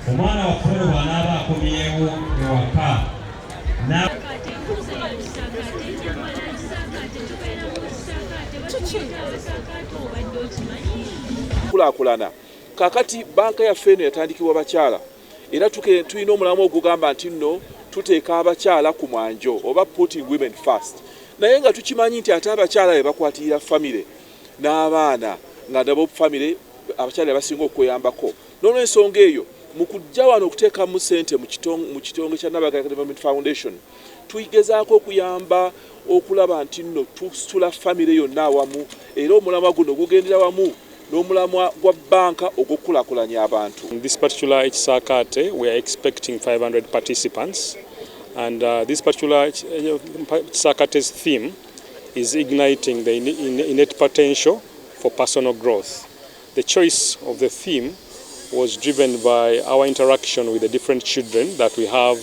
omwana waffe bw'anaaba akomyewo ewaka kulaakulana kakati banka yaffe eno yatandikibwa bakyala era tulina omulamu ogugamba nti nno tuteeka abakyala ku mwanjo oba putting women first naye nga tukimanyi nti ate abakyala be bakwatirira famire n'abaana nga nabo famire abakyala basinga okweyambako n'olw'ensonga eyo mu kujja wano okuteekamu ssente mu kitongo kya Nabagala Development Foundation tuyigezaako okuyamba okulaba nti nno tusitula famire yonna awamu era omulamwa guno gugendera wamu n'omulamwa gwa banka ogw'okulaakulanya abantu. In this particular Ekisakaate, we are expecting 500 participants, and this particular Ekisakaate's theme is igniting the innate potential for personal growth. The choice of the theme was driven by our interaction with the different children that we have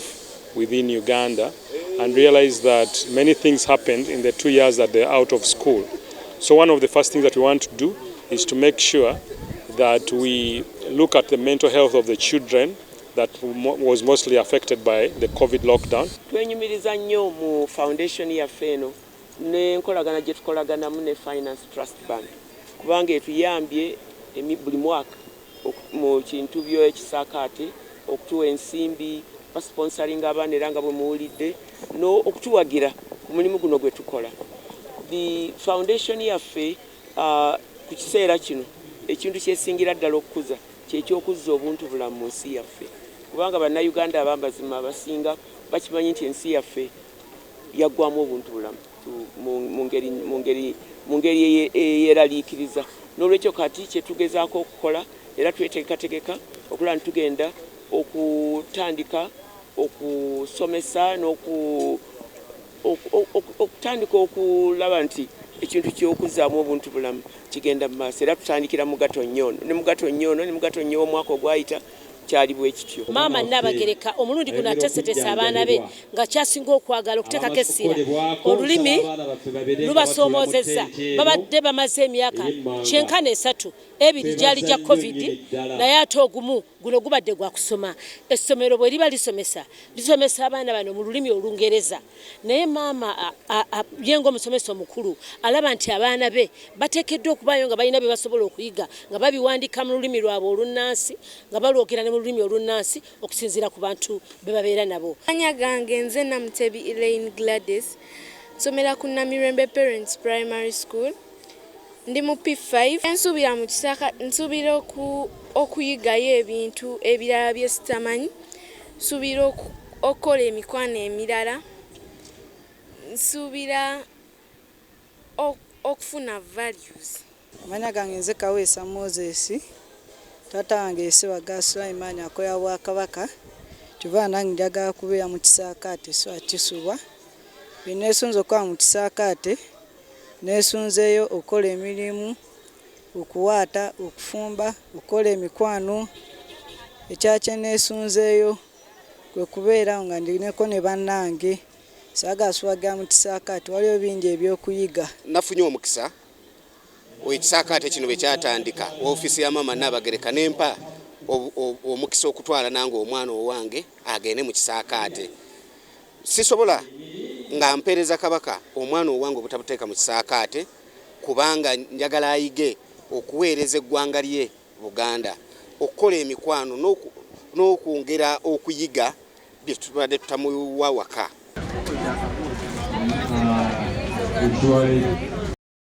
within Uganda, and realized that many things happened in the 2 years that they're out of school. So one of the first things that we want to do is to make sure that we look at the mental health of the children that was mostly affected by the COVID lockdown. Twenyumiriza nnyo mu foundation yaffe eno n'enkolagana gye tukolaganamu ne Finance Trust Bank kubanga etuyambye buli mwaka mu kintu by'Ekisakaate okutuwa ensimbi basponsoring abaana era nga bwe muwulidde okutuwagira ku mulimu guno gwe tukola. The foundation yaffe ku kiseera kino ekintu kyesingira ddala okukuza ky'ekyokuzza obuntu bulamu mu nsi yaffe kubanga bannayuganda abambazima abasinga bakimanyi nti ensi yaffe yaggwamu obuntu bulamu mu ngeri eyeraliikiriza n'olwekyo kati kyetugezaako okukola era tweteekategeka okulaba nti tugenda okutandika okusomesa okutandika okulaba nti ekintu ky'okuzaamu obuntu bulamu kigenda mu maaso era tutandikira mu gato nnyo ne mu gato nnyo omwaka ogwayita kyali bwe kityo. Maama Nabagereka omulundi guno ateeseteesa abaana be nga kyasinga okwagala okuteekako essira olulimi lubasoomozezza babadde bamaze emyaka 93 ebiri gyali gya COVID naye ate ogumu guno gubadde gwa kusoma. Essomero bwe liba lisomesa abaana bano mu lulimi Olungereza naye maama yenga omusomesa omukulu alaba nti abaana be bateekeddwa okubaayo nga balina bye basobola okuyiga nga babiwandiika mu lulimi lwabwe olunnansi nga balwogera ne mu lulimi olunnansi okusinziira ku bantu be babeera nabo. Amanya gange nze Namutebi Elaine Gladys nsomera ku Namirembe Parents Primary School ndi mu P5 nsuubira mu Kisaka nsuubira okuyigayo ebintu ebirala bye sitamanyi nsuubira okukola emikwano emirala nsuubira okufuna values. Amanya gange nze Kaweesa Moses taata wange yesebwa Sulaiman akoya Bwakabaka kyova nange njagala kubeera mu Kisakaate so akisubwa bineesunze okuba mu Kisakaate neesunzeeyo okukola emirimu okuwaata okufumba okukola emikwano ekyakye neesunzeeyo kwe kubeera nga ndineko ne bannange saagasuwagira mu Kisakaate waliwo bingi ebyokuyiga. Nafunye omukisa Ekisakaate kino bwe kyatandika ofiisi ya Maama Nabagereka nempa omukisa okutwala nange omwana owange agende mu Kisakaate. Sisobola nga mpeereza Kabaka omwana owange obutabuteeka mu Kisakaate kubanga njagala ayige okuweereza eggwanga lye Buganda okukola emikwano n'okwongera okuyiga bye tubadde tutamuwa waka.